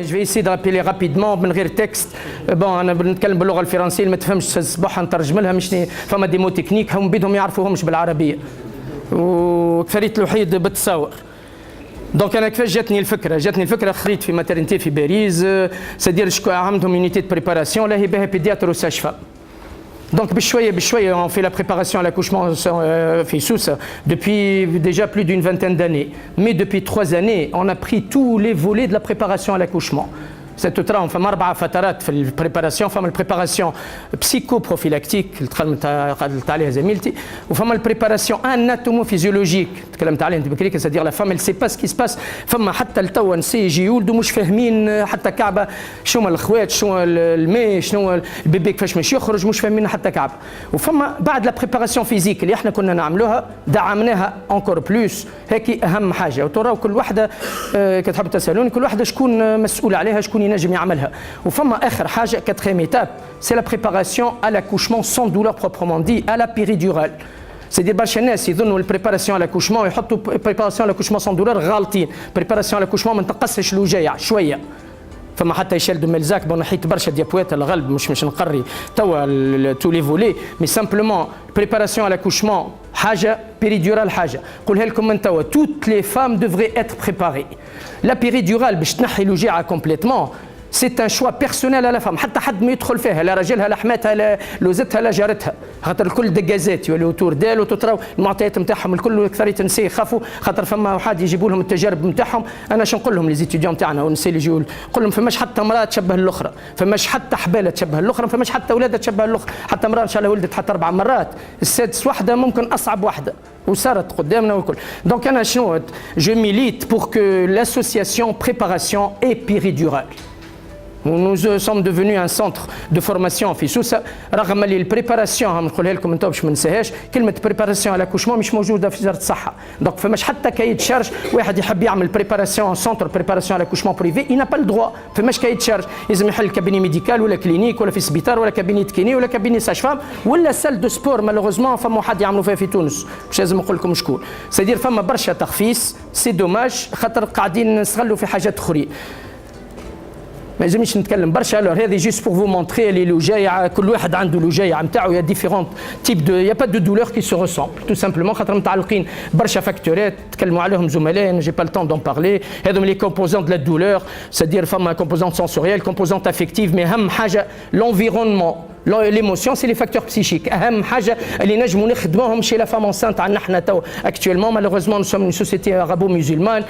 je vais essayer de rappeler rapidement من غير تكست. بون انا بنتكلم باللغه الفرنسيه اللي ما تفهمش الصباح نترجم لها مش فما دي مو تكنيك هم بدهم يعرفوهمش بالعربيه وكفريت الوحيد بالتصاور. دونك انا كيفاش جاتني الفكره خريت في ماترنتي في باريس سادير عندهم يونيتي دو بريباراسيون لا هي بها بيدياتر وساج فام. Donc, on fait la préparation à l'accouchement في سوسة depuis déjà plus d'une vingtaine d'années. Mais depuis 3 années, on a pris tous les volets de la préparation à l'accouchement. ترى فما 4 فترات في البريباراسيون. فما البريباراسيون بسيكوبروفيلاكتيك اللي تكلمت عليها زميلتي وفما البريباراسيون اناتومو فيزيولوجيك تكلمت عليها انت بكريك سادير لا فام سي با سكي سباس. فما حتى التوا نسي يجي يولدوا مش فاهمين حتى كعبه شنو الاخوات شنو الماء شنو البيبي كيفاش مش يخرج مش فاهمين حتى كعبه. وفما بعد لا بريباراسيون فيزيك اللي احنا كنا نعملوها دعمناها انكور بلوس هيك اهم حاجه. وتراو كل وحده كتحب تسالوني كل وحده شكون مسؤول عليها شكون ينجم يعملها. وفما اخر حاجه كاتريم ايتاب سي لا بريباراسيون à l'accouchement sans douleur proprement dit à la péridurale. C'est-à-dire برشا الناس يظنوا البريباراسيون على l'accouchement يحطوا بريباراسيون على l'accouchement sans douleur غالطين. بريباراسيون على l'accouchement ما نتقصش الوجايع شويه. فما حتى يشال دو ملزاك بون نحيت برشا ديابوات الغلب مش نقري توا تو لي فولي مي سامبلومون بريباراسيون على l'accouchement حاجه بيريدورال حاجه قولها لكم من توا توت لي فام ديفري اتر بريباري. لا بيريدورال باش تنحي الوجيعه كومبليتمون سي ان شوا بيرسونيل على فام حتى حد ما يدخل فيها لا راجلها لا حماتها لا لوزتها لا جارتها خاطر الكل دقازات يوليو تور دال وتراو المعطيات نتاعهم الكل اكثريه نساء يخافوا خاطر فما واحد يجيبوا لهم التجارب نتاعهم. انا شنو نقول لهم لي زيتيديون نتاعنا والنساء اللي يجيو نقول لهم فماش حتى امراه تشبه الاخرى فماش حتى حباله تشبه الاخرى فماش حتى اولادها تشبه الاخرى حتى امراه ان شاء الله ولدت حتى 4 مرات السادس وحده ممكن اصعب وحده وصارت قدامنا والكل. دونك انا شنو جو ميليت بور كو لاسوسياسيون بريباراسيون اي بيريدورال. Nous sommes devenus un centre de formation في سوسة رغم اللي البريباراسيون نقولها لكم انتم باش ما ننساهاش كلمه بريباراسيون على l'accouchement مش موجوده في وزاره الصحه. دونك فماش حتى كايد شارج واحد يحب يعمل بريباراسيون سونتر بريباراسيون على l'accouchement بريفي il n'a pas le droit فماش كايد شارج لازم يحل كابيني ميديكال ولا كلينيك ولا في سبيطار ولا كابيني كيني ولا كابيني ساج فام ولا سال دو سبور مالوغوزمون فما واحد يعملوا فيها في تونس مش لازم نقول لكم شكون. سيدير فما برشا تخفيص سي دوماج خاطر قاعدين نستغلوا في حاجات اخرين ما لازمش نتكلم برشا. الوغ هذه جوست بور فو مونتري لي لوجايع كل واحد عنده لوجايع نتاعو يا ديفيرونت تيب دو يا با دو دولور كي سو ريسومبل تو سامبلومون خاطر متعلقين برشا فاكتورات تكلموا عليهم زملاء جي با لو طون دون بارلي. هذوم لي كومبوزون دو لا دولور سادير فما كومبوزون سونسوريال كومبوزون افيكتيف مي اهم حاجه لونفيرونمون ليموسيون سي لي فاكتور بسيشيك اهم حاجه اللي نجموا نخدموهم شي لا فام انسانت عندنا حنا تو اكطويلمون مالوغوزمون نو سوم اون سوسيتي عربو مسلمان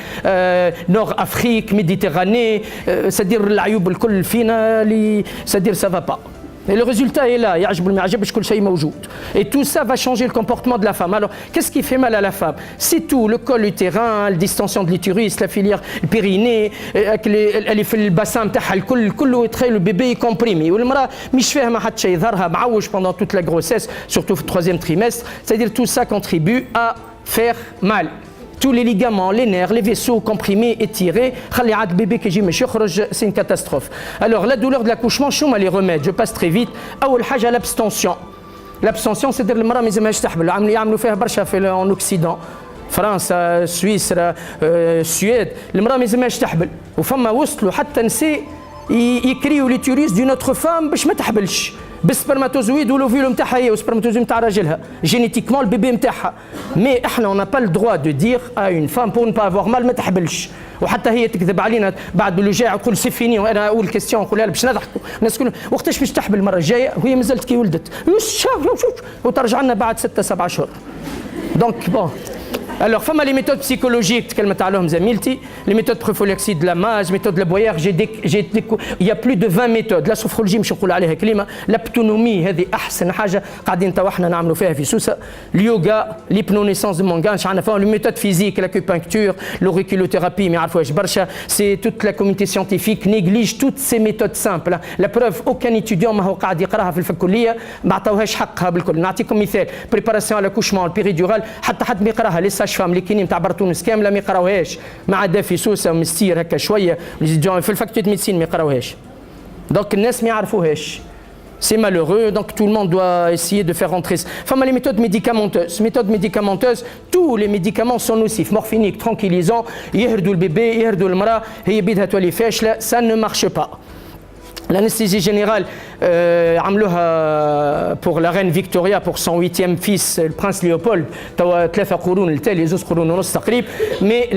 نور افريك ميديتيراني سادير العيوب الكل فينا اللي سادير سا فا با. Et le résultat est là, يعجب ولا ما يعجبش كل شيء موجود. Et tout ça va changer le comportement de la femme. Alors, qu'est-ce qui fait mal à la femme? C'est tout, le col utérin, la distension de l'utérus, la filière périnée, اللي في الباسان نتاعها الكل كله يتخيل البيبي كومبريمي والمراه مش فاهمه حتى شيء ظهرها معوج pendant toute la grossesse, surtout في le 3e trimestre. C'est-à-dire tout ça contribue à faire mal. Tous les ligaments, les nerfs, les vaisseaux comprimés, étirés, خلي عاد بيبي كيجي مش يخرج c'est une catastrophe. Alors la douleur de l'accouchement شو ما les remèdes je passe très vite. أول حاجة l'abstention. L'abstention c'est-à-dire المرأة ما يلزمهاش تحبل يعملوا فيها برشا في en Occident. فرنسا، سويسرا، السويد، المرأة ما يلزمهاش تحبل وفما وصلوا حتى نساء يكريو ليتوريس دون اوتر فام باش ما تحبلش بالسبرماتوزويد ولوفيلو نتاعها هي والسبرماتوزويد نتاع راجلها جينيتيكمون البيبي نتاعها. مي احنا اون با لو دروا دو دير ا اون فام بور با افوار مال ما تحبلش وحتى هي تكذب علينا بعد الوجاع تقول سي فيني. وانا اول كيستيون نقولها باش نضحكوا الناس كلهم وقتاش باش تحبل المره الجايه وهي مازالت كي ولدت وترجع لنا بعد 6-7 اشهر. دونك بون Alors, femme les méthodes psychologiques, les méthodes prophylaxiques de la mage, méthode de la boyère, il y a plus de 20 méthodes. La sophrologie, مش نقول عليها كلمة. L'aptonomie, هذه أحسن حاجة قاعدين توا احنا نعملوا فيها في سوسة. اليوغا, l'hypnonaissance de Mangan, عندنا فيها les méthodes physiques, l'acupuncture, l'auriculothérapie, ما يعرفوهاش برشا. C'est toute la communauté scientifique néglige toutes ces méthodes simples. La preuve, aucun étudiant ما هو قاعد يقراها في الكلية ما عطاوهاش حقها بالكل. نعطيكم مثال. Préparation à l'accouchement, le péridurale, حتى حد ما يقراها. Les فام اللي كاينين تاع برتونس كامله ما يقراوهاش ما عدا في سوسه ومستير هكا شويه في الفاكولتي ميديسين ما يقراوهاش. دونك الناس ما يعرفوهاش C'est malheureux, donc tout le monde doit essayer de faire rentrer. Enfin, les méthodes médicamenteuses, tous les médicaments sont nocifs, morphiniques, tranquillisants, يهردوا البيبي يهردوا المرأة هي بيدها تولي فاشلة, ça ne marche pas. L'anesthésie générale, عملوها pour la reine Victoria, pour son 8e fils, le prince Léopold, توا 3 قرون لتالي 2 قرون ونص تقريبا, mais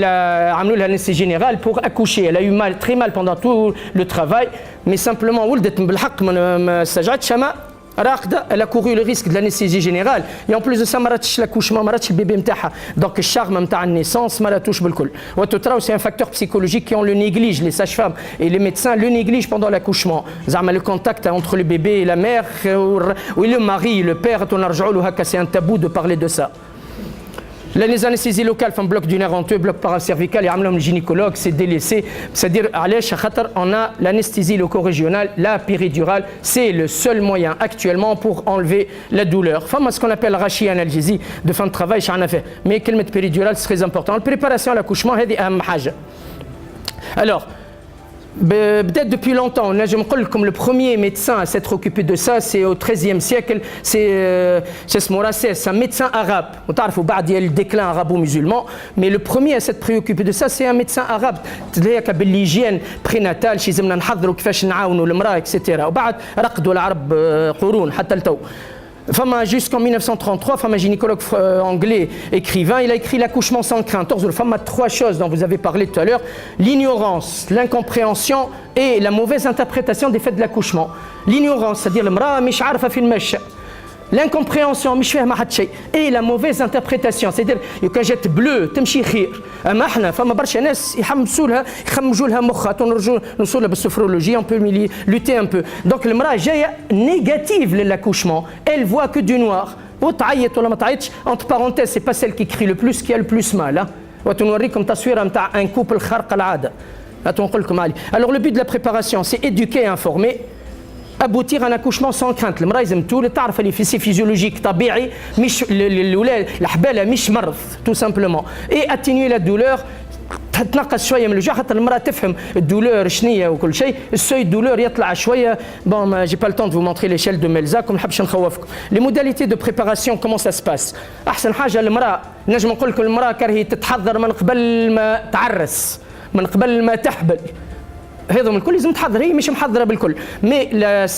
عملوا l'anesthésie générale pour accoucher. Elle a eu mal, très mal pendant tout le travail, mais simplement ولدت بالحق ما استجعتش ما راقده, elle a couru le risque de l'anesthésie générale et en plus de ça ما راتش l'accouchement, ما راتش البيبي نتاعها, donc الشارم نتاع النيسانس ما راتوش بالكل. وتتراو c'est un facteur psychologique qui on le néglige, les sages-femmes et les médecins le négligent pendant l'accouchement. زعما le contact entre le bébé et la mère ou le mari, le père, تنرجعوا له هكا, c'est un tabou de parler de ça. Les anesthésies locales, un bloc du nerf honteux, bloc paracervical, et le gynécologue, c'est délaissé. C'est-à-dire, on a l'anesthésie loco-régionale, la péridurale, c'est le seul moyen actuellement pour enlever la douleur. Enfin, ce qu'on appelle rachi-analgésie de fin de travail, mais quelle méthode péridurale, c'est très important. La préparation à l'accouchement, c'est un hajj. Alors, peut-être depuis longtemps, là je me rappelle comme le premier médecin à s'être occupé de ça, c'est au XIIIe siècle, c'est Morassès, un médecin arabe. On a il y a le déclin arabo-musulman, mais le premier à s'être préoccupé de ça, c'est un médecin arabe. L'hygiène prénatale, etc. وبعد رقدوا العرب قرون حتى التو. Jusqu'en 1933, un gynécologue anglais écrivain, il a écrit l'accouchement sans crainte. Femme a 3 choses dont vous avez parlé tout à l'heure: l'ignorance, l'incompréhension et la mauvaise interprétation des faits de l'accouchement. L'ignorance, c'est-à-dire المرأة مش عارفة في المشي. L'incompréhension, مش فاهمة حتى شيء. Et la mauvaise interprétation, c'est-à-dire كان جات بلو تمشي خير. أما احنا فما برشا ناس يحمسوا لها يخمجوا لها مخها, نرجعوا نوصلوا بالسوفرولوجي, on peut lutter un peu. Donc المرأة جاية négative l'accouchement, elle voit que du noir. وتعيط ولا ما تعيطش, entre parenthèses, c'est pas celle qui crie le plus qui a le plus mal. وتنوريكم تصويرة نتاع un couple خارق العادة. Alors le but de la préparation, c'est éduquer et informer. Aboutir à un accouchement sans crainte. المرأة لازم تعرف اللي في physiologique طبيعي, مش الولاد الحبالة مش مرض, tout simplement. Et atténuer la douleur, تتنقص شويه من الوجع حتى المرأة تفهم الدولور شنية وكل شيء. السوي الدولور يطلع شويه. Bon, j'ai pas le temps de vous montrer l'échelle de Melzac, ما نحبش نخوفكم. Les modalités de préparation, comment ça se passe? أحسن حاجة المرأة, نجم نقول لكم المرأة كرهي تتحضر من قبل ما تعرس, من قبل ما تحبل. هذا الكل لازم تحضر, هي مش محضره بالكل. Mais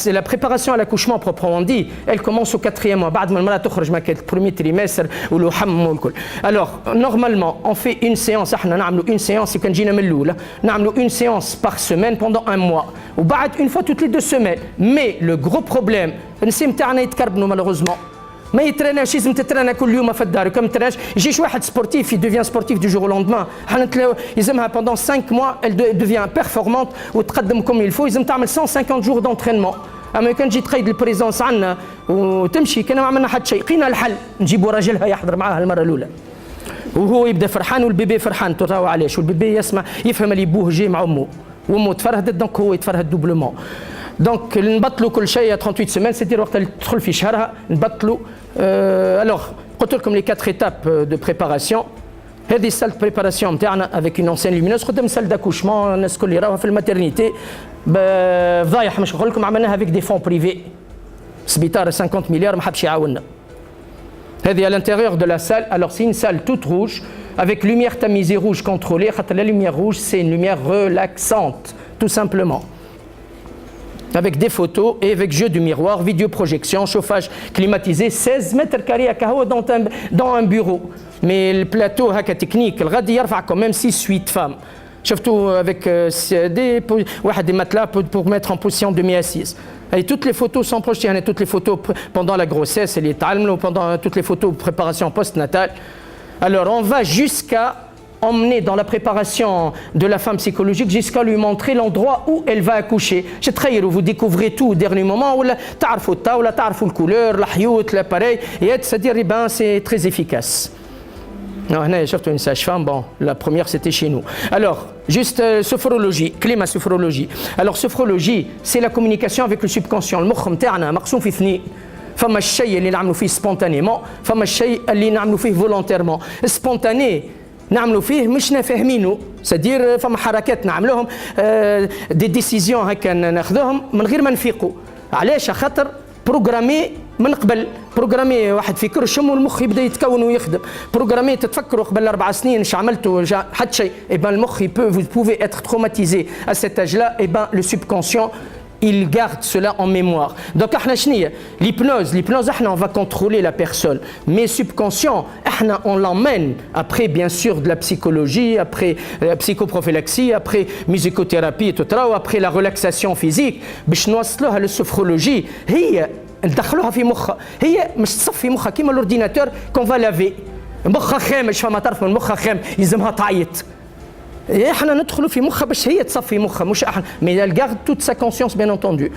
la préparation à l'accouchement proprement dit, elle commence au 4e mois, بعد ما المرأة تخرج ما كانت premier trimestre والحم والكل. Alors normalement on fait une séance, احنا نعملوا une séance كان جينا من الاولى, نعملوا une séance par semaine pendant un mois, وبعد une fois toutes les 2 semaines. Mais le gros problème, النساء نتاعنا يتكربنوا malheureusement. ما يترناش, لازم تترنى كل يوم في الدار. كم ترناش يجيش واحد سبورتيف, il devient sportif du jour au lendemain. حنا يلزمها pendant 5 mois, elle devient performante وتقدم comme il faut. يلزم تعمل 150 jours d'entraînement. اما كان تجي تقيد البريزونس عندنا وتمشي, كنا ما عملنا حتى شيء. لقينا الحل, نجيبوا راجلها يحضر معاها المره الاولى, وهو يبدا فرحان والبيبي فرحان. تراو علاش؟ والبيبي يسمع يفهم اللي بوه جاي مع امه, وامه تفرهدت دونك هو يتفرهد دوبلومون. Donc نبطلوا كل شيء à 38 semaines, c'est-à-dire وقت اللي تدخل في شهرها نبطلوا. Alors قلت لكم les 4 étapes de préparation. هذه salle de préparation نتاعنا avec une enseigne lumineuse قدام salle d'accouchement. الناس الكل يراوها في الماترنيتي بفضايح, مش نقول لكم عملناها avec des fonds privés. سبيطار 50 مليار ما حبش يعاوننا. هذه à l'intérieur de la salle. Alors c'est une salle toute rouge avec lumière tamisée rouge contrôlée. La lumière rouge, c'est une lumière relaxante, tout simplement. Avec des photos et avec jeu du miroir, vidéoprojection, chauffage climatisé, 16 mètres carrés à Kahoua dans un bureau. Mais le plateau هكا technique, الغادي يرفع quand même 6-8 femmes. شفتوا avec des matelas pour mettre en position demi-assise. Et toutes les photos sont projetées, toutes les photos pendant la grossesse et les talmes, ou pendant toutes les photos de préparation post-natale. Alors on va jusqu'à emmener dans la préparation de la femme psychologique jusqu'à lui montrer l'endroit où elle va accoucher. Vous découvrez tout au dernier moment, ou تعرفوا الطاولة, تعرفوا الكولور, الحيوط, l'appareil, c'est-à-dire c'est très efficace. هنا شفتوا une sage-femme, bon, la première c'était chez nous. Alors, juste sophrologie, climat sophrologie. Alors sophrologie, c'est la communication avec le subconscient. المخ نتاعنا مقسوم في 2. فما الشيء اللي نعملوا فيه سبونتانيمون, فما الشيء اللي نعملوا فيه فولونتيرمون. سبونتاني نعملوا فيه مش نفهمينه, سدير فما حركات نعملوهم, دي ديسيزيون هكا ناخذوهم من غير ما نفيقوا. علاش؟ خاطر بروغرامي من قبل، بروغرامي واحد في كرشم والمخ يبدا يتكون ويخدم، بروغرامي تتفكروا قبل 4 سنين اش عملتوا حتى شيء، اي بان المخ vous pouvez être traumatisé à cet âge-là, et ben le subconscient il garde cela en mémoire. Donc احنا شنيا l'hypnose احنا on va contrôler la personne, mais subconscient احنا on l'emmène après bien sûr de la psychologie, après psychoprophylaxie, après musicothérapie etc., après la relaxation physique باش نوصلوها للسوفرولوجي. هي ندخلوها في مخها، هي مش تصفي مخها كيما الاورديناتور كون فا لافي، مخها خامش، فما طرف من مخها خام يلزمها تعيط. احنا ندخلوا في مخها باش هي تصفي مخها مش احنا، mais elle garde toute sa conscience bien entendu.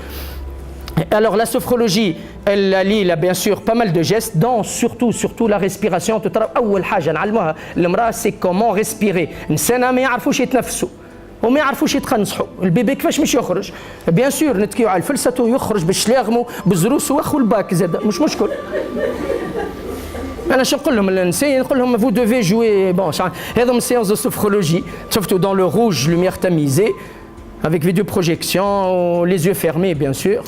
Alors la sophrologie elle allie bien sûr pas mal de gestes dont surtout la respiration. ترى اول حاجه نعلموها المراه c'est comment respirer. النساء ما يعرفوش يتنفسوا وما يعرفوش يتقنصحوا، البيبي كيفاش مش يخرج؟ بيان سور نتكيو على الفلسة يخرج بالشلاغمو بالزروس واخو الباك زاد مش مشكل. انا شنو نقول لهم النساء؟ نقول لهم vous devez jouer bon هذا من séance de sophrologie شفتوا dans le rouge lumière tamisée avec vidéoprojection les yeux fermés bien sûr.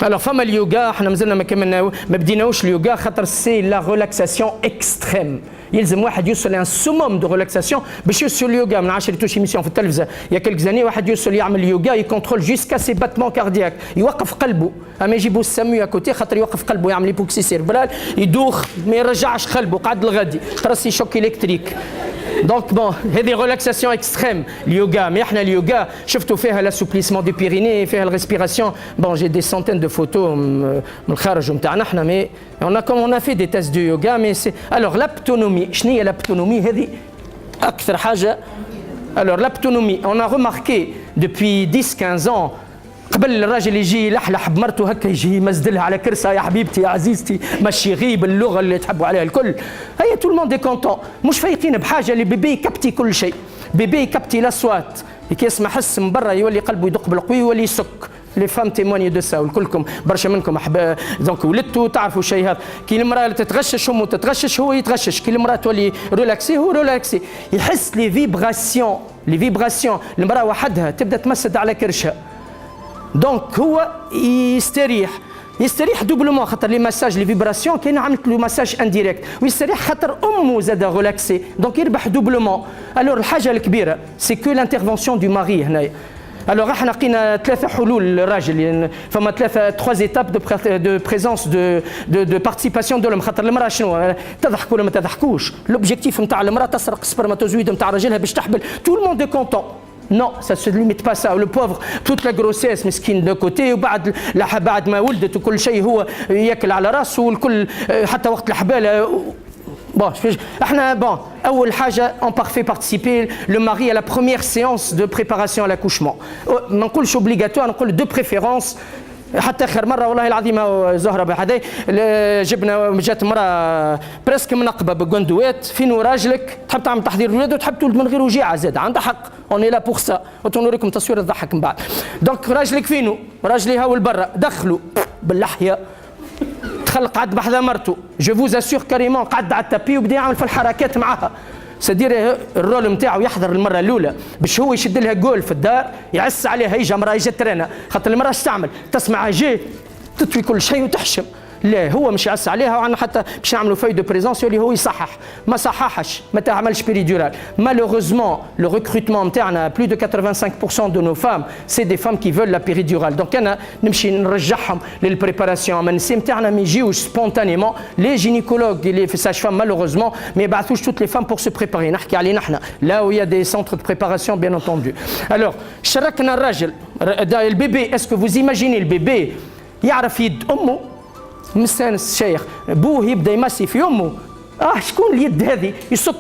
Alors فما اليوغا احنا مازلنا ما بديناوش اليوغا خاطر سي لا ريلاكساسيون اكستريم، يلزم واحد يوصل لان سوموم دو ريلاكساسيون باش يوصل اليوغا. من 10 توش ايميسيون في التلفزه يا كلك زاني واحد يوصل يعمل اليوغا يكونترول جوسكا سي باتمون كاردياك، يوقف قلبه، اما يجيبوا السمو كوتي خاطر يوقف قلبه يعمل ايبوكسي سيربرال يدوخ ما يرجعش قلبه قعد الغادي ترسي شوك الكتريك. دونك بون هذه ريلاكساسيون اكستريم اليوغا. مي احنا اليوغا شفتوا فيها لاسوبليسمون دو بيريني، فيها الريسبيراسيون. بون جي دي سانتين دو فوتو من الخارج نتاعنا احنا، مي on a fait des tests de yoga. mais c'est alors l'aptonomie. شنو هي l'aptonomie؟ هذه اكثر حاجه. alors l'aptonomie on a remarqué depuis 10-15 ans قبل الراجل يجي يلحلح بمرته هكا يجي يمزدلها على كرسها يا حبيبتي يا عزيزتي ماشي غيب اللغه اللي تحبوا عليها الكل. هيا تو الموند كونتون مش فايقين بحاجه اللي بيبي يكبتي كل شيء، بيبي يكبتي الاصوات كي يسمع حس من برا يولي قلبه يدق بالقوي يولي يسك. لي فام تيموني دو سا والكلكم برشا منكم احباب دونك ولدتوا تعرفوا الشيء هذا. كي المراه تتغشش امه تتغشش هو يتغشش، كي المراه تولي ريلاكسي هو ريلاكسي، يحس لي فيبراسيون. المراه وحدها تبدا تمسد على كرشها دونك هو يستريح دوبلومون خاطر لي ماساج لي فيبراسيون كاين عملت له ماساج انديريكت، ويستريح خاطر امه زاد ريلاكسي دونك يربح دوبلومون. الور الحاجه الكبيره سي كو لانترفونسيون دو ماري هنايا. الوغ احنا لقينا 3 حلول للراجل، فما 3 étapes de présence de participation de l'homme. خاطر المراه شنو تضحك ولا ما تضحكوش، لوبجيكتيف نتاع المراه تسرق السبرماتوزويد نتاع راجلها باش تحبل، tout le monde est content. Non, ça ne se limite pas à ça. Le pauvre, toute la grossesse, مسكين de côté، وبعد بعد ما ولدت وكل شيء هو ياكل على راسه والكل حتى وقت الحبالة. Bon, bon, أول حاجة on fait participer le mari à la première séance de préparation à l'accouchement. ما نقولش obligatoire، نقول de préférence. حتى اخر مره والله العظيم زهره بهذا جبنا جات مره بريسك منقبه بقندوات فين راجلك تحب تعمل تحضير الولاد وتحب تولد من غير وجيعه زاد عندها حق. اوني لا بور سا وتنوريكم تصوير تضحك من بعد. دونك راجلك فينو؟ راجلي هاول برا دخلوا باللحيه دخل قعد بحذا مرته جو فوز اسيور كاريمون قعد على التابي وبدا يعمل في الحركات معاها. سدير الرول نتاعو يحضر المره الاولى باش هو يشد لها جول في الدار يعس عليها يجي مراه يجي ترينا خاطر المراه اش تعمل؟ تسمع جي تطوي كل شيء وتحشم. لا هو مش يعس عليها وعنا حتى باش نعملوا في دو بريزونس اللي هو يصحح ما صححش ما تعملش بيريدورال. مالوغوزمون لو ريكروتمون نتاعنا بلو دو 85% دو نو فام سي دي فام كي فول لا بيريدورال. دونك انا نمشي نرجعهم للبريباراسيون. اما النساء نتاعنا ما يجيوش سبونتانيمون. لي جينيكولوج اللي في ساج فام مالوغوزمون ما يبعثوش توت لي فام بور سو بريباري. نحكي علينا احنا لا ويا دي سونتر دو بريباراسيون بيان انتوندو. الوغ شركنا الراجل البيبي. اسكو فوز ايماجيني البيبي يعرف يد امه مستانس الشيخ بوه يبدا يمسي في امه شكون اليد هذه يسك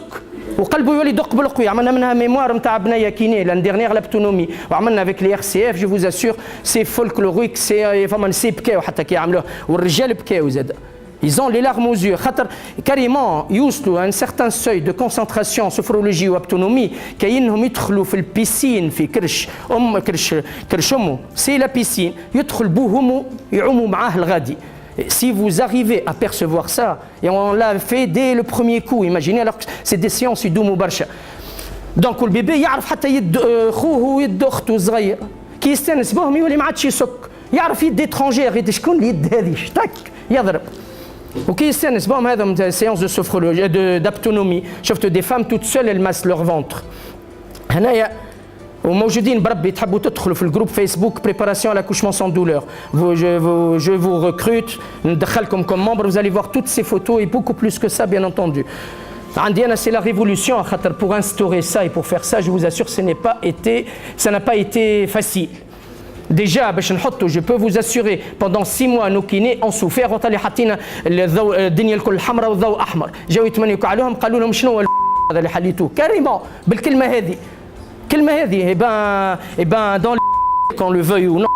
وقلبه يولي يدق بالقوي. عملنا منها ميموار نتاع بنيه كيني لان ديرنيير لابتونومي وعملنا افيك لي ار سي اف. جو فوز اسور سي فولكلوريك سي فما نسي بكاو حتى كي يعملوه والرجال بكاو زاد. Ils ont les larmes aux yeux. خاطر carrément يوصلوا à un certain seuil de concentration sophrologie ou autonomie كأنهم يدخلوا في البيسين في كرش امه سي لا بيسين يدخل بوه امه يعوموا معاه الغادي. Si vous arrivez à percevoir ça, et on l'a fait dès le premier coup, imaginez alors que c'est des séances يدوموا برشا. Donc le bébé يعرف حتى يد خوه ويد اخته صغير كي يستانس بهم يولي ما عادش يسك، يعرف يد اترونجير غير شكون اليد هذه شتك يضرب. وكي يستانس بهم هذا séance de sophrologie d'aptonomie. شفت des femmes toutes seules elles massent leur ventre. هنايا وموجودين بربي تحبوا تدخلوا في الجروب فيسبوك préparation à l'accouchement sans douleur. Je vous recrute, ندخلكم comme membre, vous allez voir toutes ces photos et beaucoup plus que ça bien entendu. عندي أنا c'est la révolution خاطر pour instaurer ça et pour faire ça je vous assure ça n'a pas été facile. Déjà باش نحطوا je peux vous assurer pendant 6 mois nos kinés ont souffert وقت اللي حطينا الضوء الدنيا الكل حمراء والضوء أحمر، جاوا يتمنيكوا عليهم قالوا لهم شنو هذا اللي حليتوه كاريمون بالكلمة هذه. الكلمة هذه et ben dans qu'on le veuille ou non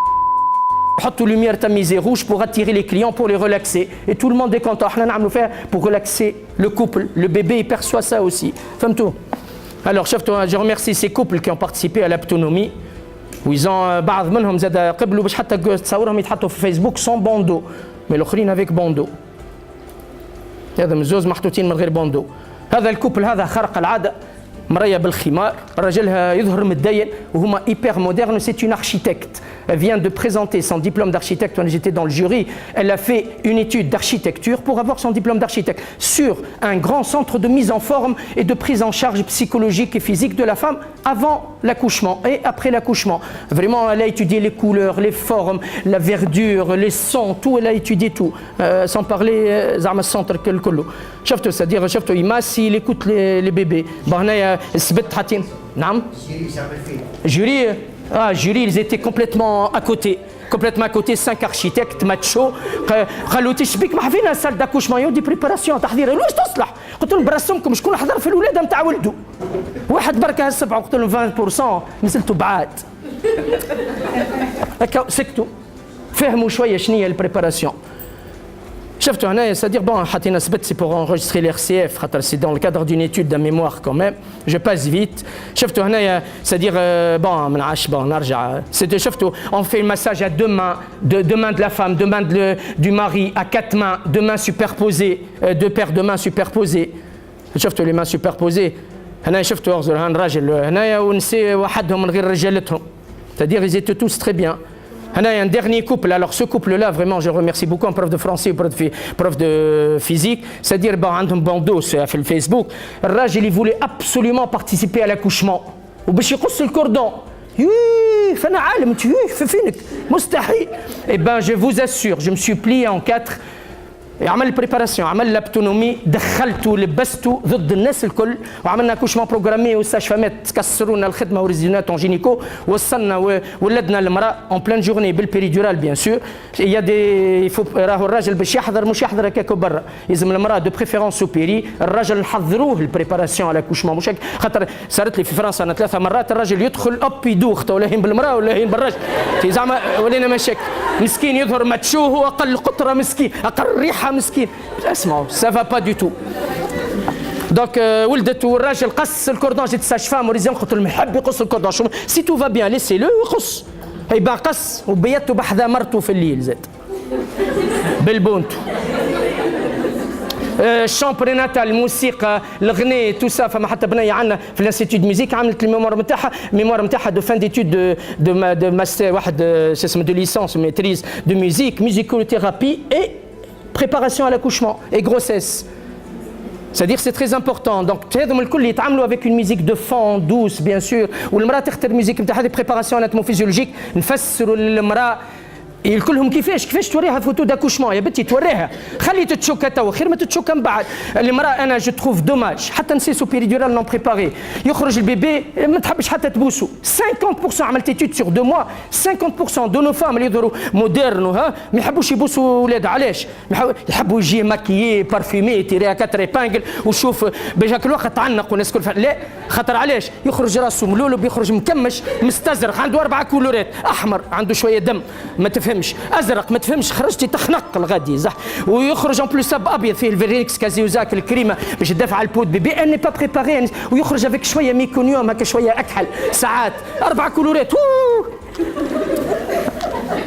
حطوا lumière tamisée rouge pour attirer les clients pour les relaxer et tout le monde est content. احنا نعملوا فيها pour relaxer le couple, le bébé il perçoit ça aussi. فهمتوا؟ Alors je remercie ces couples qui ont participé à l'aptonomie où ils ont بعض منهم زاد قبلوا باش حتى تصورهم يتحطوا في فيسبوك sans bandeau mais الاخرين avec bandeau. هذا من زوز محطوطين من غير باندو. هذا الكوبل هذا خرق العاده، مرية بالخمار، رجلها يظهر متدين وهما hyper moderne. C'est une architecte. Elle vient de présenter son diplôme d'architecte quand j'étais dans le jury. Elle a fait une étude d'architecture pour avoir son diplôme d'architecte sur un grand centre de mise en forme et de prise en charge psychologique et physique de la femme avant l'accouchement et après l'accouchement. Vraiment, elle a étudié les couleurs, les formes, la verdure, les sons, tout. Elle a étudié tout. Sans parler زعما السنتر كله. شفتوا c'est-à-dire شفتوا يماسي il écoute les bébés. هنايا السبت حاطين نعم جوري جوري ils étaient complètement à côté 5 architectes ماتشو قالوا تشبيك ما حفينا سال داكوشمون يودي بريباراسيون تحضير واش تصلح. قلت لهم برسمكم شكون حضر في الولاده نتاع ولده واحد بركه هالسبعه. قلت لهم 20% نزلتوا بعاد هكا سكتوا فهموا شويه شنو هي البريباراسيون. شفتوا هنايا c'est-à-dire bon حطينا سبت c'est pour enregistrer l'RCF خاطر c'est dans le cadre d'une étude d'un mémoire quand même. Je passe vite. شفتوا هنايا c'est-à-dire bon ما نعرفش bon نرجع c'était شفتوا on fait le massage à deux mains de la femme, deux mains du mari, à 4 mains, deux mains superposées, deux paires de mains superposées. شفتوا les mains superposées. هنايا شفتوا أغزر هالراجل هنايا ونسي وحدهم من غير رجالتهم. C'est-à-dire ils étaient tous très bien. Il y a un dernier couple, alors ce couple-là, vraiment, je remercie beaucoup un prof de français, prof de physique, c'est-à-dire, عندهم bandeau sur Facebook, الراجل il voulait absolument participer à l'accouchement, وباش يقص الكوردون. فأنا عالم فينك مستحيل. Eh ben, je vous assure, je me suis plié en 4. عمل البريباراسيون، عمل لابتونومي، دخلته لبسته ضد الناس الكل، وعملنا كوشمون بروغرامي والساشفامات تكسروا لنا الخدمه وريزيونات اون جينيكو، وصلنا ولدنا المراه اون بلان جورني بالبيريدورال بيان سور. يا دي راهو الراجل باش يحضر مش يحضر هكاك برا، لازم المراه دو بريفيرونس سوبيري، الراجل نحضروه البريباراسيون على كوشمون مش خاطر صارت لي في فرنسا انا 3 مرات الراجل يدخل اوب يدوخ ولا هين بالمراه ولا هين بالراجل زعما ولينا مشاكل. مسكين يظهر ماتشوه هو اقل قطره مسكين اقل ريحه مسكين. اسمعوا ça va pas du tout. Donc ولدت والراجل قص الكوردون جيت ساج فام وريزيون قلت له يحب يقص الكوردون سي تو فا بيان ليسي لو ويقص. يبقى قص وبيته بحذا مرته في الليل زاد بالبونتو. الشون بريناتال الموسيقى الغناء تو سا. فما حتى بنيه عندنا في الانستيتيو دو ميوزيك عملت الميموار نتاعها دو فان ديتود دو ماستر واحد شو اسمه دو ليسونس ميتريز دو ميوزيك ميوزيكوثيرابي اي préparation à l'accouchement et grossesse. C'est-à-dire c'est très important. Donc تهذم الكل يتعاملوا avec une musique de fond douce bien sûr. والمرأة تختار الميوزيك نتاع هذه préparation anatomo-physiologique. نفسروا للمرأة كلهم كيفاش توريها فوتو داكوشمون يا بنتي توريها خلي تتشوكا توا خير ما تتشوكا من بعد. المراه انا جو تروف دوماج حتى نسيسو بيريدورال نون بريباري يخرج البيبي ما تحبش حتى تبوسو. 50% عملت ايتود سور 2 موا 50% دو نو فام اللي يظهروا مودرن وها ما يحبوش يبوسوا ولاد. علاش؟ يحبوا يجي ماكيي بارفيمي تيريها 4 ابانجل وشوف بهاك الوقت عنق والناس كل لا خاطر علاش يخرج راسه ملولو بيخرج مكمش مستزرق عنده 4 كولورات احمر عنده شويه دم ما تفهمش ازرق ما تفهمش خرجتي تخنق الغادي صح ويخرج اون بلوس ابيض فيه الفيرينكس كازيوزاك الكريمه باش تدافع على البود بيبي ان با بريباري ويخرج افيك شويه ميكونيوم هكا شويه اكحل ساعات 4 كولورات.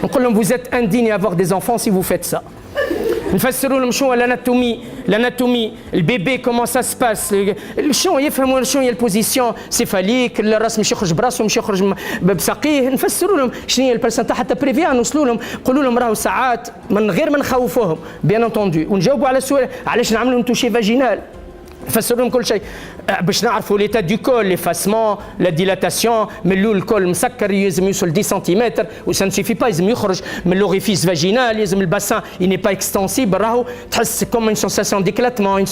نقول لهم vous êtes indigne à avoir des enfants si vous faites ça. نفسروا لهم شنو l'anatomie البيبي كومون سا سباس شنو يفهموا شنو هي البوزيسيون سيفاليك الراس مش يخرج براسه مش يخرج بساقيه نفسروا لهم شنو هي البيرسون تاع حتى بريفيان نوصلوا لهم نقولوا لهم راهو ساعات من غير ما نخوفوهم بيان انتوندو ونجاوبوا على السؤال علاش نعملوا توشي فاجينال نفسر لهم كل شيء باش نعرفوا ليتا دو كول ليفاسمون لا ديلاتاسيون من الاول الكل مسكر لازم يوصل 10 سنتيمتر وسا نسيفي با لازم يخرج من لوريفيس فاجينال لازم الباسان يني با اكستنسيبل راهو تحس كوم اون سونساسيون ديكلاتمون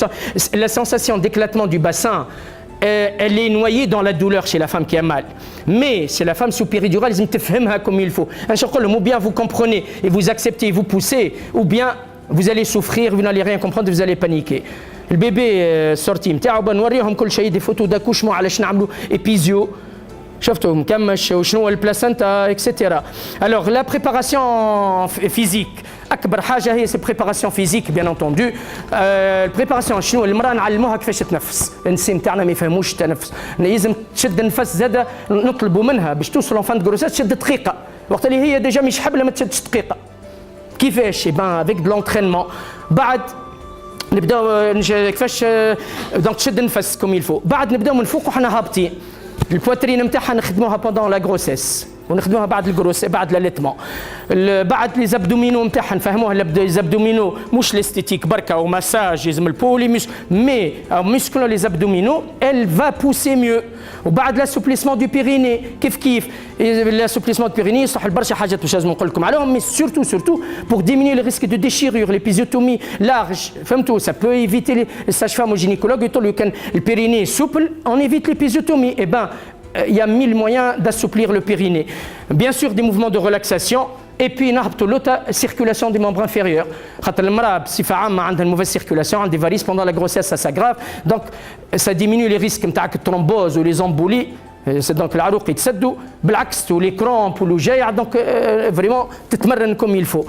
لا سونساسيون ديكلاتمون دو باسان elle est noyée dans la douleur chez la femme qui a mal. Mais c'est la femme sous péridurale, ils تفهمها comme il faut. Ou bien vous comprenez et vous acceptez et vous poussez, ou bien vous allez souffrir, vous n'allez rien comprendre et vous allez paniquer. البيبي sorti نتاعو بنوريهم كل شيء دي فوتو داكوشمون علاش نعملوا ايبيزيو شفتوا مكمش وشنو البلاسنتا اكسيتيرا. الوغ لا بريباراسيون فيزيك اكبر حاجه هي سي بريباراسيون فيزيك بيان انتوندو. البريباراسيون شنو المراه نعلموها كيفاش تتنفس النساء نتاعنا ما يفهموش التنفس لازم تشد النفس زاده نطلبوا منها باش توصل لون فان دو غروسيس تشد دقيقه وقت اللي هي ديجا مش حبله ما تشدش دقيقه كيفاش بان افيك دو لونترينمون بعد نبداو كيفاش دونك تشد النفس كوم يلفو بعد نبداو من فوق وحنا هابطين البواترين نتاعها نخدموها بوندون لا غروسيس ونخدموها بعد الجروس بعد لاليتمون بعد لي زابدومينو نتاعها نفهموها لي زابدومينو مش الاستيتيك بركه ومساج لازم البولي مي مسكلو لي زابدومينو elle va pousser mieux وبعد لاسوبليسمون دو بيريني كيف لاسوبليسمون دو بيريني صح برشا حاجات باش لازم نقول لكم عليهم مي سورتو pour diminuer le risque de déchirure l'épisiotomie large فهمتوا ça peut éviter les sages-femmes ou gynécologues يقولوا كان البيريني souple on évite l'épisiotomie et ben il y a 1000 moyens d'assouplir le périnée. Bien sûr, des mouvements de relaxation. Et puis, la circulation des membres inférieurs. خاطر المرأة بصفة عامة عندها une mauvaise circulation, عندها des varices pendant la grossesse, ça s'aggrave. Donc, ça diminue les risques نتاعك الثرومبوز ou les embolies. C'est donc العروق يتسدوا بالعكس ou les crampes ou الوجايع. Donc, vraiment, تتمرن comme il faut.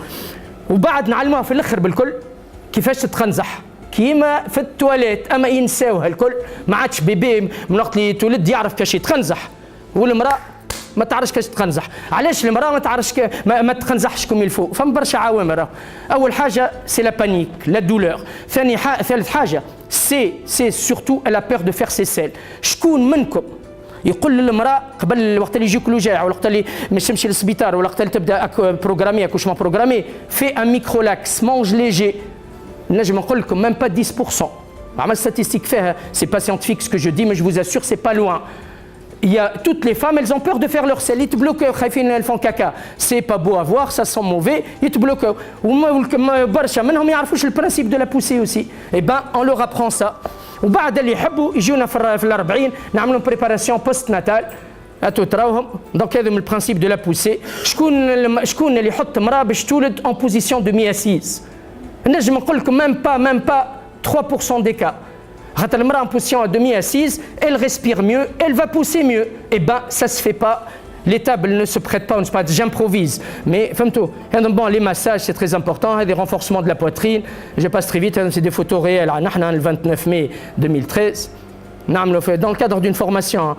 وبعد نعلموها في الآخر بالكل كيفاش تتخنزح. كيما في التواليت اما ينساوها الكل ما عادش بيبي من وقت اللي تولد يعرف كيفاش يتخنزح والمراه ما تعرفش كيفاش تتخنزح. علاش المراه ما تعرفش ما تخنزحش كوم يلفو؟ فما برشا عوامل. اول حاجه سي لا بانيك لا دولور. ثالث حاجه سي سورتو لا بير دو فير سي سيل. شكون منكم يقول للمراه قبل وقت اللي يجيك الوجاع ولا وقت اللي مش تمشي للسبيطار ولا وقت اللي تبدا بروغرامي اكوشمون بروغرامي في ان ميكرو لاكس مونج ليجي نجم نقول لكم même pas 10%. عمل statistique فيها c'est pas scientifique ce que je dis mais je vous assure c'est pas loin. Il y a toutes les femmes elles ont peur de faire leur selle يتبلوكاو خايفين elles font caca c'est pas beau à voir ça sent mauvais يتبلوكاو وما برشا منهم يعرفوش البرانسيب de la poussée aussi et ben on leur apprend ça. وبعد اللي يحبوا يجونا في ال40 نعملوا بريباراسيون بوست ناتال هاتوا تراوهم دونك هذا من البرانسيب de la poussée. شكون اللي يحط مراه باش تولد en position de mi-assise نجم نقول لكم même pas 3% des cas. Quand elle est en position à demi-assise, elle respire mieux, elle va pousser mieux. Et ben, ça se fait pas. Les tables ne se prêtent pas, j'improvise. Mais, bon, les massages, c'est très important. Il y a des renforcements de la poitrine. Je passe très vite, c'est des photos réelles. Le 29 mai 2013. Dans le cadre d'une formation,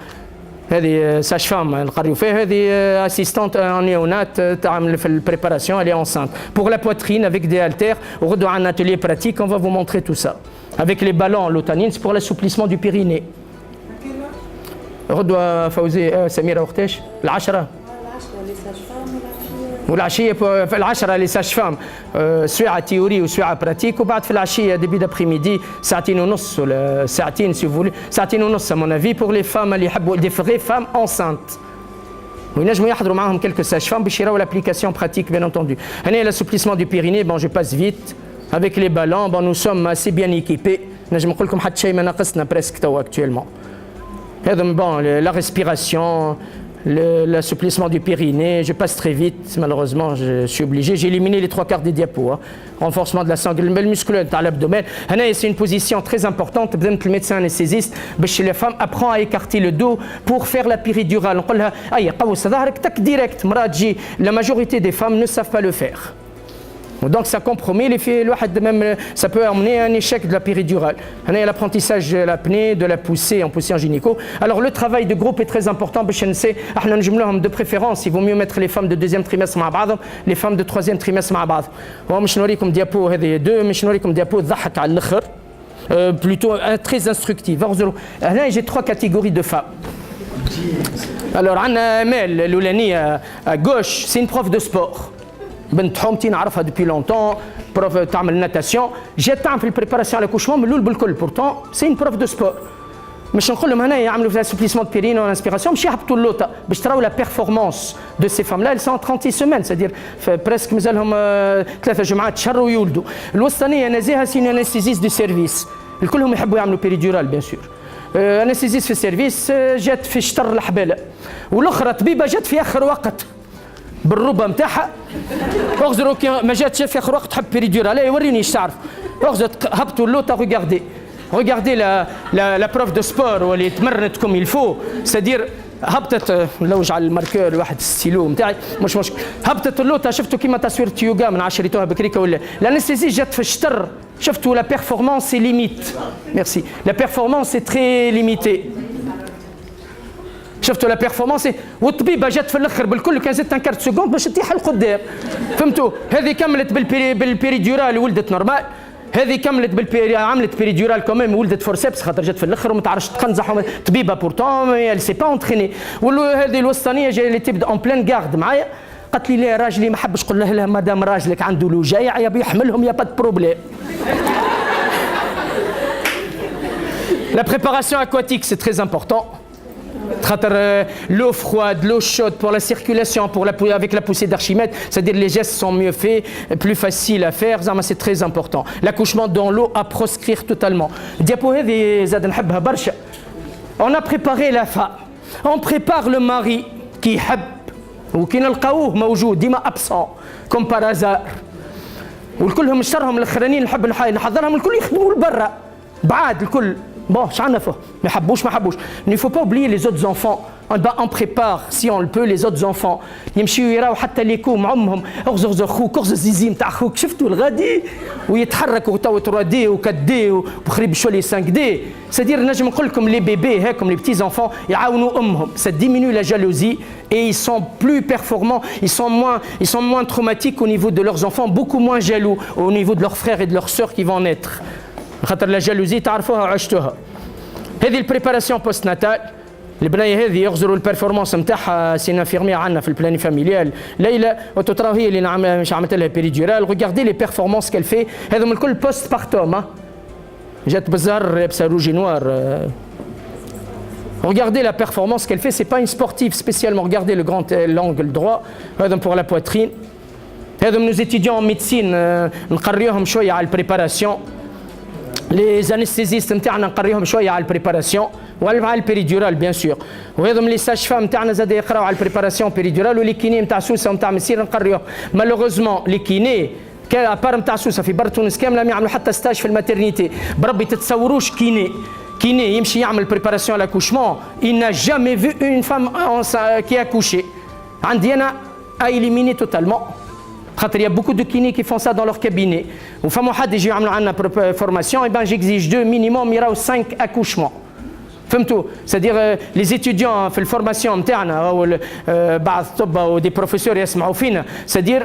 هذه ساج فام نقريو فيها هذه اسيستانت نيونات تعمل في البريباراسيون elle est enceinte pour la poitrine avec des haltères وغدوا عندنا atelier pratique on va vous montrer tout ça avec les ballons l'otanine c'est pour l'assouplissement du périnée. غدوة فوزي سميرة وقتاش 10 والعشية في 10 لي ساج فام سواعة تيوري وسواعة براتيك وبعد في العشية ديبي دابريميدي ساعتين ونص ولا ساعتين سي فولي ساعتين ونص مون افي بور لي فام اللي يحبوا دي فري فام انسانت وينجموا يحضروا معاهم كلكو ساج فام باش يراو l'application pratique bien entendu. هنا l'assouplissement du périnée bon je passe vite avec les ballons bon nous sommes assez bien équipés نجم نقول لكم حتى شيء ما ناقصنا بريسك توا actuellement. هذا bon la respiration l'assouplissement du périnée, je passe très vite, malheureusement je suis obligé, j'ai éliminé les 3/4 des diapos. Renforcement de la sangle musculaire dans l'abdomen. C'est une position très importante, le médecin anesthésiste, la femme apprend à écarter le dos pour faire la péridurale. On dit, direct. La majorité des femmes ne savent pas le faire. Donc ça compromet les filles, même ça peut amener un échec de la péridurale. On a l'apprentissage de l'apnée, de la poussée en poussée en gynéco. Alors le travail de groupe est très important. De préférence, il vaut mieux mettre les femmes de deuxième trimestre مع بعضهم, les femmes de troisième trimestre مع بعض. ومش نوريكم ديابو هذه deux, مش نوريكم ديابو تضحك على الآخر. Plutôt très instructif. Là, j'ai 3 catégories de femmes. Alors, Amel, l'Oulani à gauche, c'est une prof de sport. بنت حومتي نعرفها depuis longtemps, prof تعمل natation. J'ai تعمل في البريباراسيون على l'accouchement من الأول بالكل. Pourtant, c'est une prof de sport. مش نقول لهم هنا يعملوا في l'assouplissement de périnée ou l'inspiration, مش يهبطوا اللوطة باش تراو la performance de ces femmes-là. Elles sont en 36 semaines, c'est-à-dire presque مازالهم 3 جمعات شهر ويولدوا. الوسطانية نزيهة سين انستيزيس دو سيرفيس. الكلهم يحبوا يعملوا بيريدورال بيان سور. انستيزيس في السيرفيس جات في شطر الحبالة. والأخرى طبيبة جات في آخر وقت. بالربا نتاعها اغزروا كي ما جاتش في اخر وقت تحب بيريدورال يوريني ايش تعرف اغزرت هبطوا اللوطه regardez la prof de sport واللي تمرنت كوم يلفو سادير هبطت لو جعل الماركور واحد الستيلو نتاعي مش مشكل هبطت اللوطه شفتوا كيما تصوير يوغا من عشريتوها بكريكه ولا الانستيزي جات في الشطر شفتوا لا بيرفورمانس سي ليميت ميرسي لا بيرفورمانس سي تري ليميتي شفتوا لا بيرفورمانس والطبيبه جات في الاخر بالكل كان زدت 4 سكوند باش تطيح القدام فهمتوا هذه كملت بالبيريدورال ولدت نورمال هذه كملت عملت بيريدورال كوميم ولدت فورسيبس خاطر جات في الاخر وما تعرفش تقنزح طبيبه بورتون ال سي با اونتريني وهذه الوسطانيه جايه اللي تبدا اون بلان كارد معايا قالت لي لا راجلي ما حبش قول لها مادام راجلك عنده لوجايع يبي يحملهم يا با دو بروبليم. La préparation aquatique c'est très important. L'eau froide, l'eau chaude pour la circulation, avec la poussée d'Archimède, c'est-à-dire les gestes sont mieux faits, plus faciles à faire, c'est très important. L'accouchement dans l'eau à proscrire totalement. On a préparé la femme, on prépare le mari qui حب وكي نلقاوه موجود ديما absent comme par hasard. والكلهم شرهم الاخرانيين نحب نحضرهم الكل يخدموا لبرا بعاد الكل. Bon, mais il ne faut pas oublier les autres enfants. On prépare, si on le peut, les autres enfants. يمشيوا يراو حتى ليكو مع امهم اغزغز اخوك اغزغز الزيزي نتاع اخوك شفتوا الغادي ويتحركوا تو 3 دي و 4 دي وقريب شويه 5 دي سادير نجم نقول لكم لي بيبي هاكم لي بتي زونفون يعاونوا امهم ça diminue la jalousie et ils sont plus performants ils sont moins traumatiques au niveau de leurs enfants beaucoup moins jaloux au niveau de leurs frères et de leurs sœurs qui vont naître. خاطر لا جالوزي تعرفوها وعشتوها. هذه البريباراسيون بوست ناتال البنيه هذه يغزروا البرفورمانس نتاعها سي انفيرمير عندنا في البلاني فاميليال ليلى وتتراو هي اللي مش عملت لها بيريدورال ريغاردي لي بيرفورمانس كال في هذوم الكل بوست بارتوم جات بالزهر لابسه روجي نوار. Regardez la performance qu'elle fait, c'est pas une sportive spécialement. Regardez le grand l'angle droit, pour la poitrine. Nos étudiants en médecine, نقريوهم شويه على البريباراسيون. Les anesthésistes نتاعنا نقريهم شويه على البريباراسيون وعلى البيريدورال بيان سور وهذم لي ساج فام نتاعنا زاد يقراو على البريباراسيون بيريدورال ولي كيني نتاع سوسه ونتاع مسير نقريوهم مالوغوزمون لي كيني ابار نتاع سوسه في بر تونس كامله ما يعملوا حتى ستاج في الماترنيتي بربي تتصوروش كيني يمشي يعمل بريباراسيون لاكوشمون il n'a jamais vu une femme qui a accouché عندي انا à éliminer totalement. Il y a beaucoup de kinés qui font ça dans leur cabinet. Ou femmes حد يجي يعملوا عندنا formation, et ben j'exige 2 minimum, il y aura 5 accouchements. فهمتوا؟ C'est-à-dire les étudiants في الفورماسيون نتاعنا او بعض الطب او des professeurs يسمعوا فينا, c'est-à-dire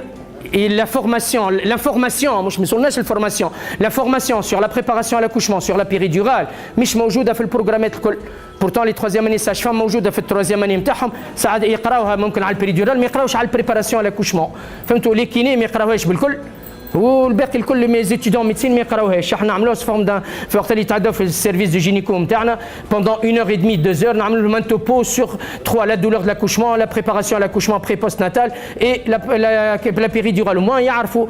l'information مش مسولناش الفورماسيون, l'information sur la préparation à l'accouchement, sur la péridurale مش موجودة في البروغرامات الكل. Pourtant les 3e année sage-femme موجودة في 3e année نتاعهم ساعات يقراوها ممكن على البيريدورال ما يقراوش على البريباراسيون على l'accouchement. فهمتوا لي كيني ما يقراوهاش بالكل والباقي الكل مي زيتيدون ميديسين ما يقراوهاش. احنا نعملوها فورم في وقت اللي يتعداو في السيرفيس دو جينيكو نتاعنا pendant 1h30 2h نعملوا لهم un topo sur 3 la douleur de l'accouchement, la préparation à l'accouchement pré-postnatal et la péridurale. Au moins يعرفوا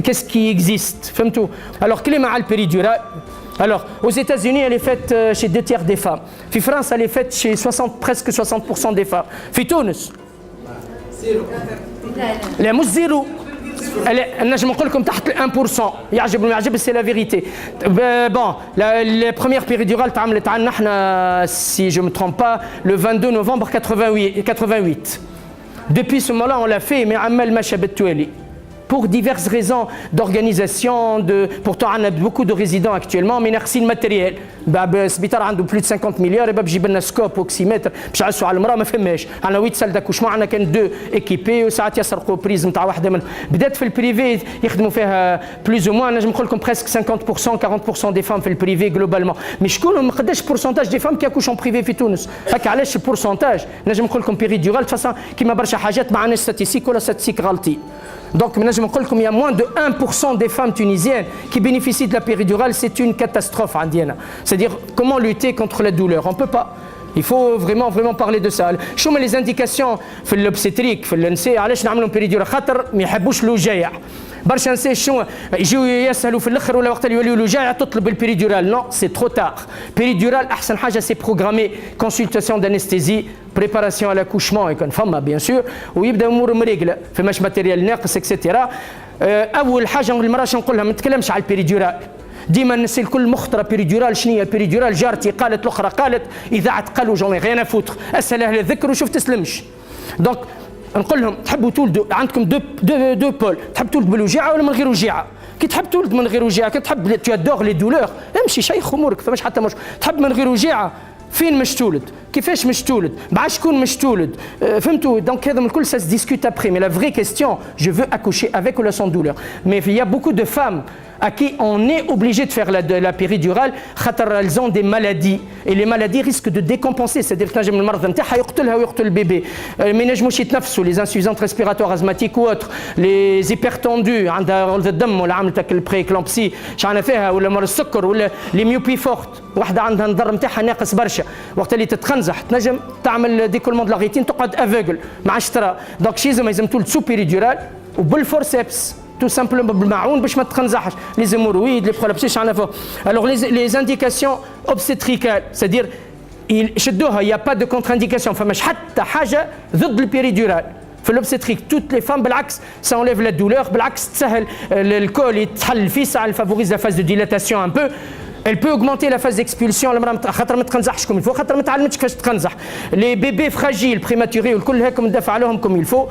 qu'est-ce qui existe. فهمتوا؟ alors كلمة على البيريدورال. Alors, aux États-Unis, elle est faite chez 2 tiers des femmes. En France, elle est faite chez presque 60% des femmes. En Tunis, لا مش زيرو. نجم نقول لكم تحت 1%. يعجب ما يعجب c'est la vérité. Bon, la première péridurale تعملت عندنا احنا si je me trompe pas le 22 novembre 88. Depuis ce moment-là, on l'a fait mais عمال ماشى بالتوالي. pour diverses raisons d'organisation. Pourtant, on a beaucoup de résidents actuellement, mais ناقصين الماتيريال. السبيطار عنده plus de 50 milliards, et بجيب لنا سكوب اوكسيمتر باش نعسوا على المراه ما فماش. عندنا 8 سال داكوشمون، عندنا كان 2 ايكيبي وساعات يسرقوا بريز نتاع واحده منهم. بدات في البريفي يخدموا فيها بلوز او موان، نجم نقول لكم presque 50% 40% des femmes في البريفي جلوبالمون. مش شكون ما قداش بورسنتاج دي فام كي يكوشون بريفي في تونس؟ هكا علاش البورسنتاج؟ نجم نقول لكم بيريدورال فاصون كيما برشا حاجات ما عندناش ستاتيستيك ولا ستاتيستيك غالطين. Donc, il y a moins de 1% des femmes tunisiennes qui bénéficient de la péridurale. C'est une catastrophe indienne. C'est-à-dire, comment lutter contre la douleur? On ne peut pas. Il faut vraiment parler de ça. شو من les indications في l'obstétrique في النساء علاش نعملوا péridurale؟ خاطر ما يحبوش الوجايع. برشا نساء شنو يجيو يسهلوا في الاخر ولا وقت اللي يوليوا الوجايع تطلب البيريدورال. نو سي ترو تار. بيريدورال احسن حاجه سي بروغرامي كونسلتاسيون دانستيزي بريباراسيون على لاكوشمون يكون فما بيان سور ويبدا امور مريقله فماش ماتيريال ناقص اكسيتيرا. اول حاجه المراه شنو نقول لها ما نتكلمش على البيريدورال. ديما الناس الكل مخطره بيريدورال شنو هي البيريدورال؟ جارتي قالت الاخرى قالت اذاعه قالوا جوني غير فوتر اسال اهل الذكر وشوف تسلمش. دونك نقول لهم تحبوا تولدوا عندكم دو بول، تحب تولد بالوجاعه ولا من غير وجاعه؟ كي تحب تولد من غير وجاعه، كي تحب تو ادور لي دولور امشي شيخ امورك فماش حتى مش تحب من غير وجاعه. فين مش تولد؟ كيفاش مش تولد؟ مع شكون مش تولد؟ فهمتوا؟ دونك هذا الكل ça se discute après. Mais la vraie question, je veux accoucher avec ou sans douleur. Mais il y a beaucoup de femmes à qui on est obligé de faire la péridurale خاطر elles ont des maladies et les maladies risquent de décompenser. C'est-à-dire تنجم المرض نتاعها يقتلها ويقتل البيبي. ما ينجموش يتنفسوا les insuffisances respiratoires asthmatiques ou autres, les hypertendus عندها غلظ الدم ولا عملت البريكلامبسي شعنا فيها ولا مرض السكر ولا لي ميوبي فورت، واحده عندها النظر نتاعها ناقص برشا وقت اللي تتخنزح تنجم تعمل ديكولمون دو لا ريتين تقعد افوغل ما عادش ترى. دونك شي لازم تولد سو بيريدورال وبالفورسيبس tout simplement بالمعون باش ما تخنزحش لي زيمورويد لي برولابسيش على فوق. alors les indications obstétricales c'est-à-dire يشدوها il y a pas de contre-indication فماش حتى حاجه ضد البيريدورال. في l'obstétrique toutes les femmes بالعكس ça enlève la douleur بالعكس تسهل الكول يتحل الفيسع فافوريز la phase de dilatation un peu. Elle peut augmenter la phase d'expulsion المرأة خاطر ما تخنزحش كوم الفو خاطر ما تعلمتش كيفاش تخنزح. لي بيبي فراجيل بريماتوري والكل هاكم ندافع عليهم كوم الفو.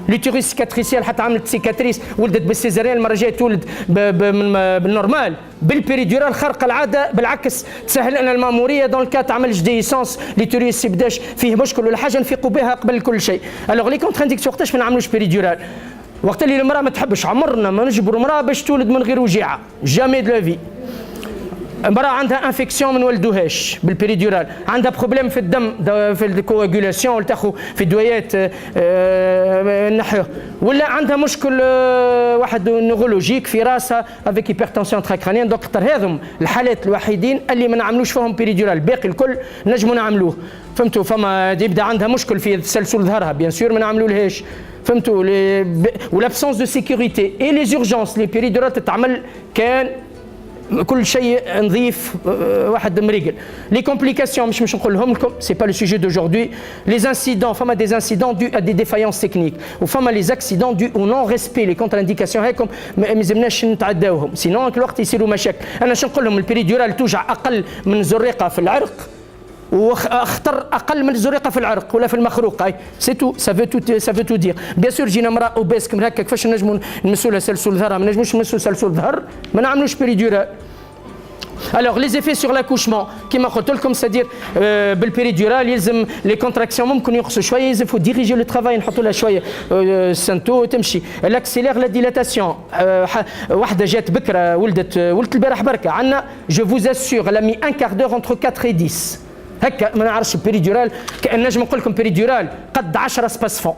ليتوريس سيكاتريسيال حتى عملت سيكاتريس ولدت بالسيزاريان المره الجايه تولد بالنورمال بالبيريدورال خارقه العاده بالعكس تسهل لنا الماموريه دون الكا تعمل جديسونس ليتوريس يبداش فيه مشكل ولا حاجه نفيقوا بها قبل كل شيء. الوغ لي كونتر انديكسيون وقتاش ما نعملوش بيريدورال؟ وقت اللي المراه ما تحبش عمرنا ما نجبروا المراه باش تولد من غير وجيعه جامي دو لا في. امرأة عندها انفكسيون ما نولدوهاش بالبيريدورال، عندها بروبليم في الدم في الكواغولاسيون تاخذ في دويات نحوه، ولا عندها مشكل واحد نيورولوجيك في راسها افيك هيبرتنسيون تراكرانيان. دونك هذم الحالات الوحيدين اللي ما نعملوش فيهم بيريدورال، باقي الكل نجموا نعملوه. فهمتوا؟ فما يبدا عندها مشكل في تسلسل ظهرها بيان سور ما نعملولهاش. فهمتوا؟ ولابسونس دو سيكوريتي اي لي زورجونس لي بيريدورال تتعمل كان كل شيء نظيف واحد مريقل. لي كومبليكاسيون مش نقولهم لكم سي با لو سوجي دوجوردي. لي انسيدون فما دي انسيدون دو ا دي ديفايونس تكنيك وفما لي اكسيدون دو او نون ريسبي لي كونتر انديكاسيون هاكم ما يلزمناش نتعداوهم سينون الوقت يصيروا مشاكل. انا شنو نقول لهم؟ البيريدورال توجع اقل من زريقه في العرق واخطر اقل من الزريقه في العرق ولا في المخروق. اي سي تو سافو تو دير. بيان سور جينا امراه اوبيس كيما هكا كيفاش نجموا نمسوا لها سلسول ظهرها؟ ما نجموش نمسوا سلسول ظهر ما نعملوش بيريدورال. Alors les effets sur l'accouchement كما قلت لكم c'est-à-dire بالبيريدورال يلزم لي كونتراكسيون ممكن ينقصوا شويه، يلزم فو ديريجي لو ترافاي نحطوا لها شويه سنتو تمشي. الاكسيلير لا ديلاتاسيون واحده جات بكره ولدت البارح بركه عندنا جو فوز اسور لا مي ان كار دور انتر 4 et 10 هكا ما نعرفش البيريدورال كان نجم نقول لكم بيريدورال قد 10 سباس فون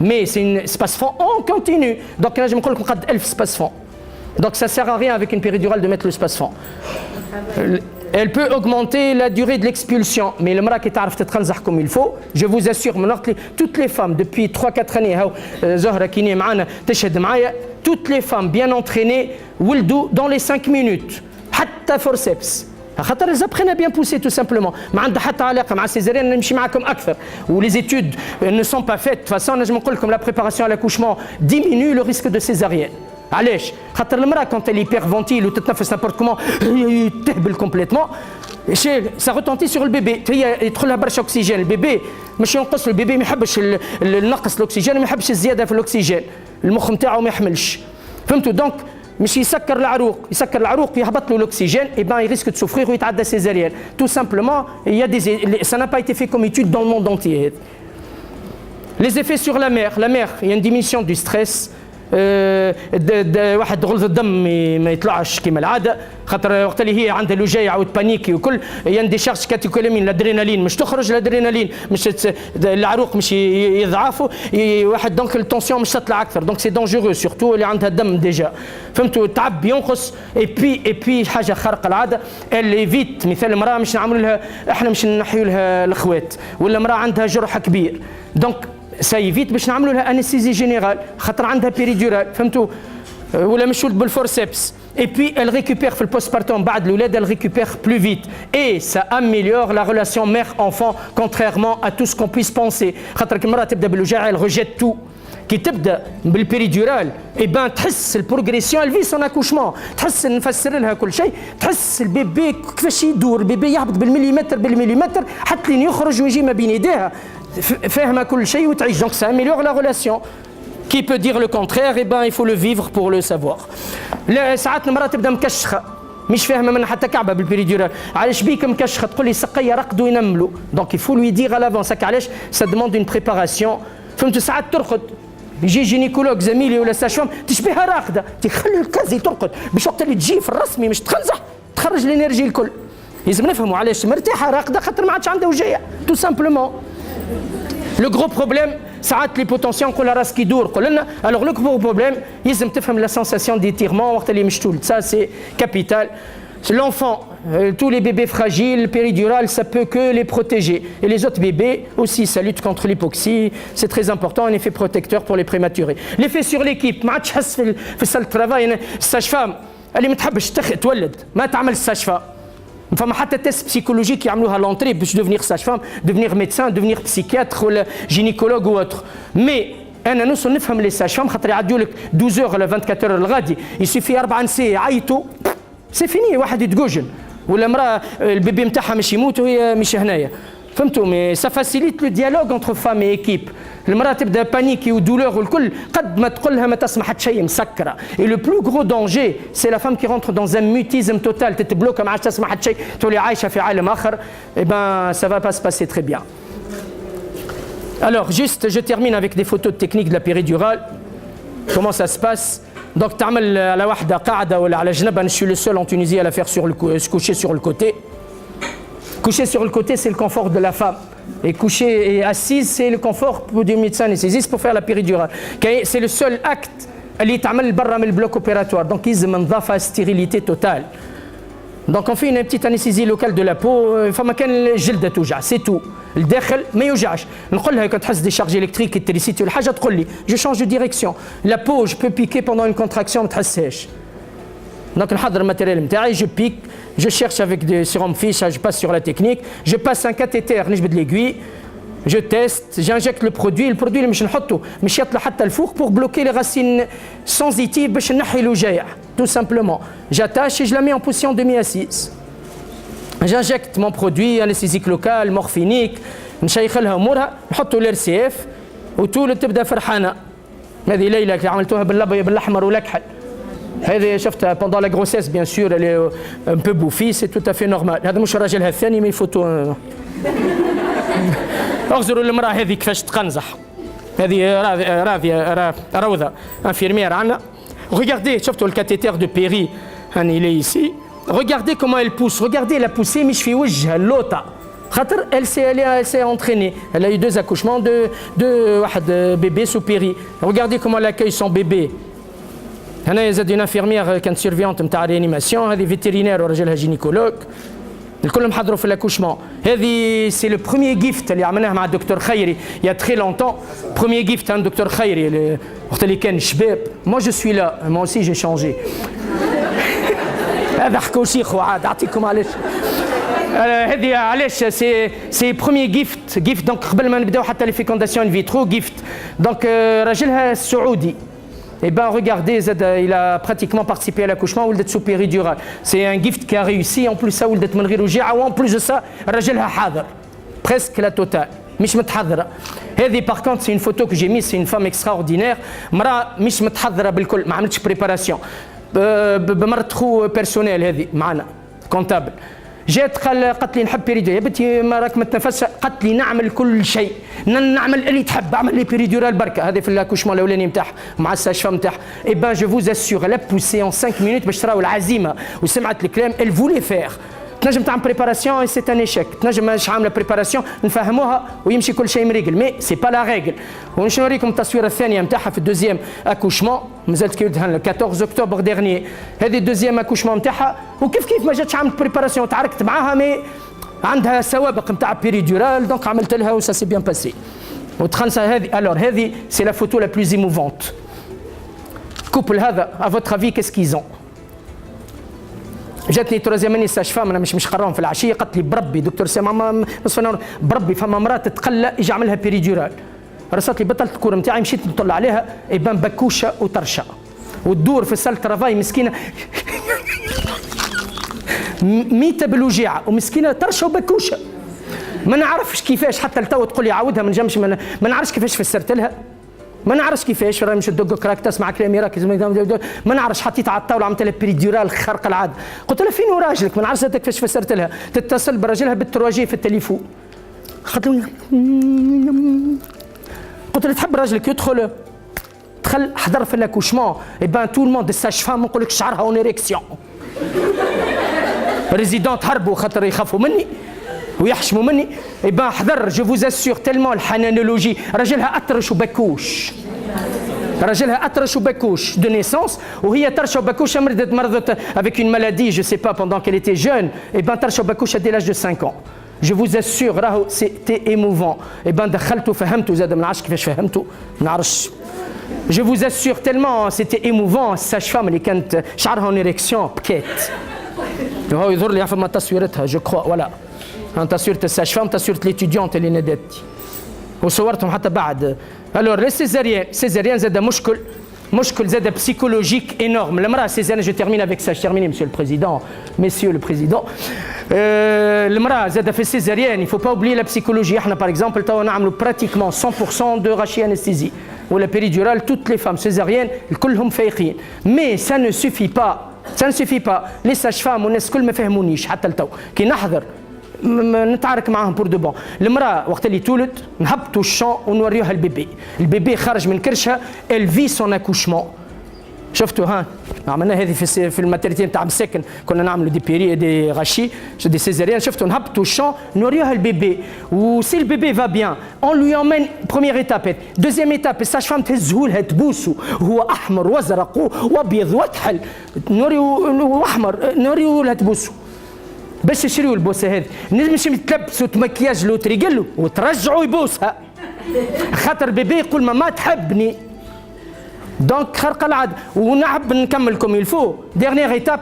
مي سي سباس فون اون كونتينيو دونك نجم نقول لكم قد 1000 سباس فون. Donc ça ne sert à rien avec une péridurale de mettre le space-fond. Elle peut augmenter la durée de l'expulsion, mais le mara qui t'arrive تتخنزح comme il faut, je vous assure, toutes les femmes depuis 3-4 années, Zohra qui n'est معنا تشهد معايا, toutes les femmes bien entraînées ولدوا dans les 5 minutes, حتى forceps. خاطر les apprennent à bien pousser tout simplement. ما عندها حتى علاقة مع السيزاريان نمشي معكم أكثر. Où les études ne sont pas faites. De toute façon, نجم نقول لكم la préparation à l'accouchement diminue le risque de césarienne. علاش؟ خاطر المرأة quand elle hyperventile ou تتنفس n'importe comment تهبل complètement ça retentit sur le bébé. هي يدخل لها برشا اكسجين البيبي مش ينقص البيبي ما يحبش النقص الاكسجين ما يحبش الزياده في الاكسجين المخ نتاعو ما يحملش فهمتوا دونك مش يسكر العروق يهبط له الاكسجين et ben il risque de souffrir ويتعدى césarienne tout simplement il y a des ça n'a pas été fait comme étude dans le monde entier. Les effets sur la mère il y a une diminution du stress واحد غلظ الدم ما يطلعش كما العاده خاطر وقت اللي هي عندها لوجيع وتبانيكي وكل يندي شارج كاتيكولامين الادرينالين مش تخرج الادرينالين مش العروق مش يضعفوا واحد دونك التونسيون مش تطلع اكثر دونك سي دونجورو سورتو اللي عندها الدم ديجا فهمتوا التعب ينقص اي بي حاجه خارقه العاده اللي فيت مثال المراه مش نعملوا لها احنا مش نحيوا لها الاخوات ولا امراه عندها جرح كبير دونك ça évite باش نعملوا لها انستيزي جينيرال خاطر عندها بيريدورال فهمتوا ولا مش بالفورسيبس et puis elle récupère في البوستبارتوم بعد الولاده elle récupère plus vite et ça améliore la relation mère-enfant contrairement à tout ce qu'on puisse penser خاطر المراه تبدا بالوجع elle rejette tout كي تبدا بالبيريدورال اي بان تحس البروغريسيون الفي سون اكوشمون تحس نفسر لها كل شيء تحس البيبي كيفاش يدور البيبي يهبط بالمليمتر حتى لين يخرج ويجي ما بين يديها فاهمه كل شيء وتعيش دونك ça améliore la relation qui peut dire le contraire et ben il faut le vivre pour le savoir لا ساعات المراه تبدا مكشخه مش فاهمه منها حتى كعبه بالبيريدورال علاش بيك مكشخه تقول لي سقيه رقدوا ينملوا دونك il faut lui dire à l'avance علاش ça demande une préparation فهمتوا ساعات ترقد يجي جينيكولوج زميلي ولا ساشوم تشبيها راقده تخلي الكازي ترقد باش وقت اللي تجي في الرسمي مش تخنزح تخرج الانرجي الكل لازم نفهموا علاش مرتاحه راقده خاطر ما عادش عندها وجيع تو سامبلومون لو غرو بروبليم ساعات لي بوتونسيون نقول راس كي يدور قول لنا الوغ لو غرو بروبليم لازم تفهم لا سونساسيون ديتيرمون وقت اللي مشتول سا سي كابيتال l'enfant, tous les bébés fragiles, péridurale, ça peut que les protéger. Et les autres bébés aussi, ça lutte contre l'hypoxie. C'est très important, un effet protecteur pour les prématurés. L'effet sur l'équipe, ما عادش تحس في السال الترافاي الساج-فام اللي ما تحبش تولد ما تعمل الساج-فام. فما حتى تيست بسيكولوجيك يعملوها لونتري باش devenir sage-femme, devenir médecin, devenir psychiatre ولا gynécologue ou autre. Mais انا نوصل نفهم لي ساج-فام خاطر يعدوا لك 12 ولا 24 الغادي يسيفي 4 ساعات يعيطوا سي فيني واحد يتجوجن ولا امراه البيبي نتاعها مش يموت وهي مش هنايا فهمتوا مي سا فاسيليت لو ديالوج انتر فام اي ايكيب المراه تبدا بانيكي ودولور والكل قد ما تقول لها ما تسمع حتى شيء مسكره اي لو بلو غرو دونجي سي لا فام كي رونتر دون ان ميوتيزم توتال تتبلوكا ما عادش تسمع حتى شيء تولي عايشه في عالم اخر اي بان سا فا با سي باسي تري بيان Alors juste je termine avec des photos techniques de la péridurale comment ça se passe. Donc تعمل على واحدة قاعدة ولا على جنب. Je suis le seul en Tunisie à la faire se coucher sur le côté. Coucher sur le côté, c'est le confort de la femme. Et coucher et assise, c'est le confort du médecin anesthésiste pour faire la péridurale. C'est le seul acte اللي يتعمل برا من البلوك اوبيراتوار. Donc يلزم نظافة stérilité totale. Donc on fait une petite anesthésie locale de la peau. فما كان الجلدة توجع, c'est tout. الداخل ما يوجعش. نقول لها كي تحس دي شارج الكتريك التريسيتي ولا حاجه تقول لي جو شانج دو ديريكسيون لا بو جو بو بيكي بوندون اون كونتراكسيون ما تحسهاش. دونك نحضر الماتيريال نتاعي جو بيك جو شيرش افيك دي سيروم فيش جو باس سور لا تكنيك جو باس ان كاتيتير نجبد ليغوي جو تيست جانجكت لو برودوي اللي مش نحطه مش يطلع حتى الفوق بور بلوكي لي راسين سونزيتيف باش نحي الوجايع تو سامبلومون جاتاش جو لا مي ان بوزيسيون ديمي اسيس. J'injecte mon produit anesthésique local, morphinique, نشيخ لها امورها نحطوا الار سي اف وتولد تبدا فرحانه. هذه ليله اللي عملتوها بالابيض بالاحمر والاكحل. هذه شفتها pendant la grossesse bien sûr elle est un peu bouffie c'est tout à fait normal. هذا مش راجلها الثاني مي فوتو. اغزروا المراه هذه كيفاش تقنزح. هذه راضيه روضه انفيرمير عندنا. Regardez شفتوا الكاتيتير دو بيري هاني لي ici. Regardez comment elle pousse, regardez la poussée مش في وجهها اللوطة خاطر elle s'est entraînée. Elle a eu 2 accouchements de واحد bébé sous péri. Regardez comment elle accueille son bébé. هنا زاد une infirmière كانت سيرفيونت نتاع ريانيماسيون هذه فيترينير وراجلها جينيكولوج الكل محضروا في الاكوشمون. هذه سي لو بروميير جيفت اللي عملناه مع الدكتور خيري يا تري لونتون. بروميير جيفت عند الدكتور خيري وقت اللي كان شباب. Moi je suis là, moi aussi j'ai changé. هذا حكوا شيخو عاد اعطيكم علاش هذه علاش سي بروميير جيفت دونك قبل ما نبداو حتى لي فيكونداسيون ان فيترو جيفت دونك راجلها سعودي Et ben regardez, il a pratiquement participé à l'accouchement ولدت sous péridurale. C'est un gift qui a réussi. En plus ça ولدت من غير وجيعة وen plus de ça راجلها حاضر. Presque la totale. مش متحضرة. هذه par contre c'est une photo que j'ai mise, c'est une femme extraordinaire. مرأة مش متحضرة بالكل، ما عملتش بريباراسيون. بمرت خو بيرسونيل هذه معنا كونتابل. جات قالت لي نحب بيريدورال، يا بنتي ما راك ما تنفسش، قالت لي نعمل كل شيء، نعمل اللي تحب، اعمل لي بيريدورال بركه. هذه في الاكوشمون الاولاني نتاعها مع الساج نتاعها. اي بان جو فوز اسيغ لا بوسي ان 5 مينوت باش تراو العزيمه وسمعت الكلام ال فولي فيغ. تنجم تعمل بريباراسيون اي سي ان ايشيك، تنجم ماش عامله بريباراسيون نفهموها ويمشي كل شيء مريقل، مي سي با لا ريغل. ونش نوريكم التصويره الثانيه نتاعها في الدوزيام اكوشمون، مازالت كي ولدها 14 اكتوبر ديرني. هذه الدوزيام اكوشمون نتاعها، وكيف ما جاتش عملت بريباراسيون تعاركت معاها، مي عندها سوابق نتاع بيريدورال دونك عملت لها وسا سي بيان باسي. وتخنسه هذه الور هذه سي لا فوتو لا بلوز ايموفونت. كوبل هذا ا فوتر افي كيس كيزون؟ جاتني تروزيام اني ساج فام، انا مش قراهم في العشيه، قالت لي بربي دكتور سامع نصف نهار بربي فما مراه تتقلى يجي عملها بيريدورال. رصات لي بطلت الكور نتاعي، مشيت نطلع عليها يبان بكوشه وطرشه وتدور في السال ترافاي مسكينه ميته بالوجيعه ومسكينه طرشه وبكوشه. ما نعرفش كيفاش حتى لتو تقول لي عاودها ما نجمش، ما نعرفش كيفاش فسرت لها، ما نعرفش كيفاش راهي مش تدق راك تسمع كلامي راك ما نعرفش. حطيت على الطاوله عملت لها بيريدورال خرق العاده. قلت لها فين راجلك؟ ما نعرفش كيفاش فسرت لها. تتصل براجلها بالترواجي في التليفون. قلت له قلت له تحب راجلك يدخل؟ دخل حضر في لاكوشمون يبان تو الموند الساج فام نقول لك شعرها اون اريكسيون. ريزيدونت هربوا خاطر يخافوا مني ويحشموا مني. يبان حضر جو فوز اسيغ تيلمون الحنانولوجي. راجلها اطرش وبكوش، راجلها اطرش وبكوش دو نيسونس، وهي طرشه وبكوشه مرضت افيك اون مالادي جو سي با بوندون كيل ايتي جون. يبان طرشه وبكوشه دي لاج دو 5 ans. جو فوز اسيغ راهو سيتي ايموفون. يبان دخلته فهمته زاد، ما نعرفش كيفاش فهمته، ما نعرفش. جو فوز اسيغ تيلمون سيتي ايموفون. الساج فام اللي كانت شعرها اون اريكسيون بكيت. هو يظهر لي فما تصويرتها جو كخوا ولا تصويرة الساج فام، تصويرة ليتيديونت اللي نادتني وصورتهم حتى بعد. الور لي سيزاريان زاد مشكل زاد بسيكولوجيك انورم. المراه سيزاريان جو تيرمين افيك سا، تيرميني مسيو لو بريزيدون. المراه زاد في السيزاريان يفو با اوبلي لا بسيكولوجي. احنا باغ اكزومبل توا نعملوا براتيكمون 100% دو راشي انستيزي ولا بيريدورال. توت لي فام سيزاريان كلهم فايقين، مي سا نو سوفي با، سا نو سوفي با. لي ساج فام والناس الكل ما فهمونيش حتى لتو كي نحضر نتعارك معاهم بور دو بون. المراه وقت اللي تولد نهبطوا الشون ونوريوها البيبي، البيبي خرج من كرشها الفي سون اكوشمون. شفتوا ها عملنا هذه في الماتيريتي نتاع مساكن، كنا نعملوا دي بيري دي غاشي دي سيزاريان. شفتوا نهبطوا الشون نوريوها البيبي، وسي البيبي فا بيان اون لوي امين بروميير ايتاب. دوزيام ايتاب الساج فام تهزهولها تبوسو وهو احمر وازرق وابيض وتحل، نوريو احمر نوريو لها تبوسو باش يشريوا البوسه هذه. نمشي يتلبسوا تمكياج لو تريقلو وترجعوا يبوسها خاطر بيبي يقول ماما تحبني. دونك خرق العاده. ونحب نكملكم الفو ديرنيير ايتاب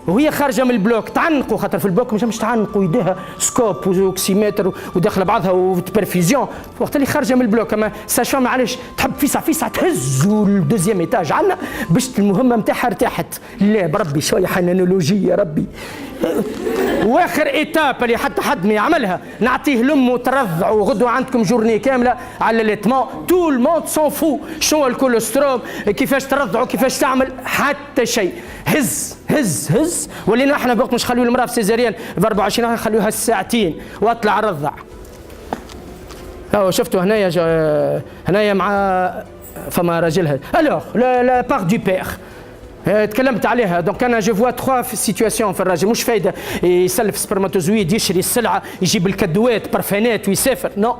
وهي خارجه من البلوك تعانقوا، خاطر في البلوك مش تعانقوا يديها سكوب واكسيمتر وداخله بعضها وبرفيزيون. وقت اللي خارجه من البلوك اما ساج فام علاش تحب فيسع تهزوا الدوزيام ايتاج عندنا باش المهمه نتاعها ارتاحت. لا بربي شويه حنانولوجيه ربي. واخر ايتاب اللي حتى حد ما يعملها نعطيه لامه ترضع وغدوه عندكم جورني كامله على ليتمون. تو الموند سون فو شنو الكوليسترول كيفاش ترضعوا كيفاش تعمل حتى شيء. هز ولينا احنا بوقت مش خليو المراه في سيزاريان ب 24 نخليوها ساعتين واطلع رضع. شفتوا هنايا مع فما راجلها. الوغ لا بار دو بير تكلمت عليها. دونك انا جو فوا 3 في سيتواسيون في الراجل. مش فايده يسلف سبرماتوزويد يشري السلعه يجيب الكدوات برفانات ويسافر، نو.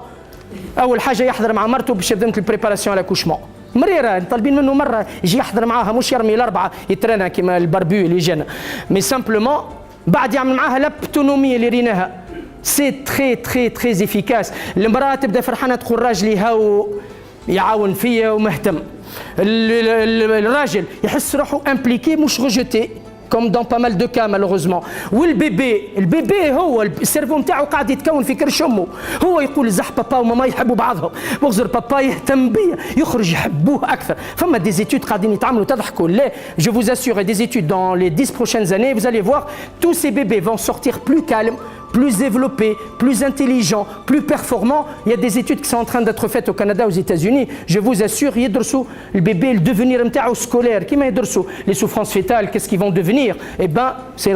اول حاجه يحضر مع مرته باش يبدا البريباراسيون على كوشمون. مريره طالبين منه مره يجي يحضر معاها، مش يرمي الاربعه يترانا كيما الباربو اللي جانا، مي سامبلومون بعد يعمل معاها لابتونومي اللي ريناها. سي تري افيكاس. المراه تبدا فرحانه تقول راجلي هاو يعاون فيا ومهتم. الراجل يحس روحه امبليكي مش ريجيتي. comme dans pas mal de cas malheureusement. والبيبي هو السيرفو نتاعو قاعد يتكون في كرش امه، هو يقول زح بابا وماما يحبوا بعضهم، بغزر بابا يهتم بيا، يخرج يحبوه اكثر. فما دي زيتود قاعدين يتعملوا تضحكوا لا، je vous assure, et des études dans les 10 prochaines années, vous allez voir, tous ces bébés vont sortir plus calmes, plus développés, plus intelligents, plus performants. Il y a des études qui sont en train d'être faites au Canada, aux États-Unis. Je vous assure, يدرسوا le bébé, le devenir نتاعو scolaire. كيما يدرسوا les souffrances fétales, qu'est-ce qu'ils vont devenir? Eh ben, c'est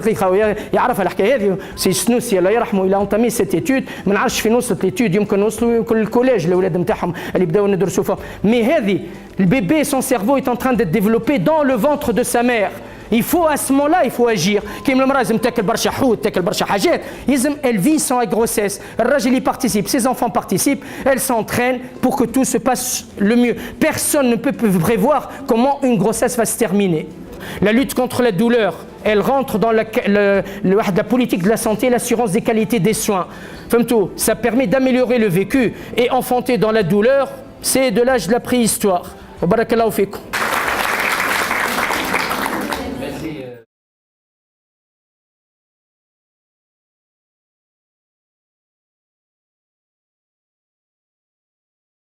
يعرف الحكايه هذه. سي سنوسي الله يرحمه il a entamé cette étude. ما نعرفش فين وصلت l'étude، يمكن وصلوا كل الكوليج الاولاد نتاعهم اللي بداوا ندرسوا فيها. Mais هذه le bébé, son cerveau est en train d'être développé dans le ventre de sa mère. Il faut à ce moment-là, il faut agir. كيما المرأة لازم تاكل برشا حوت، تاكل برشا حاجات، لازم elle vit sans grossesse. الراجل y participe, ses enfants participent, elle s'entraîne pour que tout se passe le mieux. Personne ne peut prévoir comment une grossesse va se terminer. La lutte contre la douleur, elle rentre dans la politique de la santé, l'assurance des qualités des soins. فهمتوا؟ Ça permet d'améliorer le vécu et enfanter dans la douleur, c'est de l'âge de la préhistoire. وبارك الله فيكم.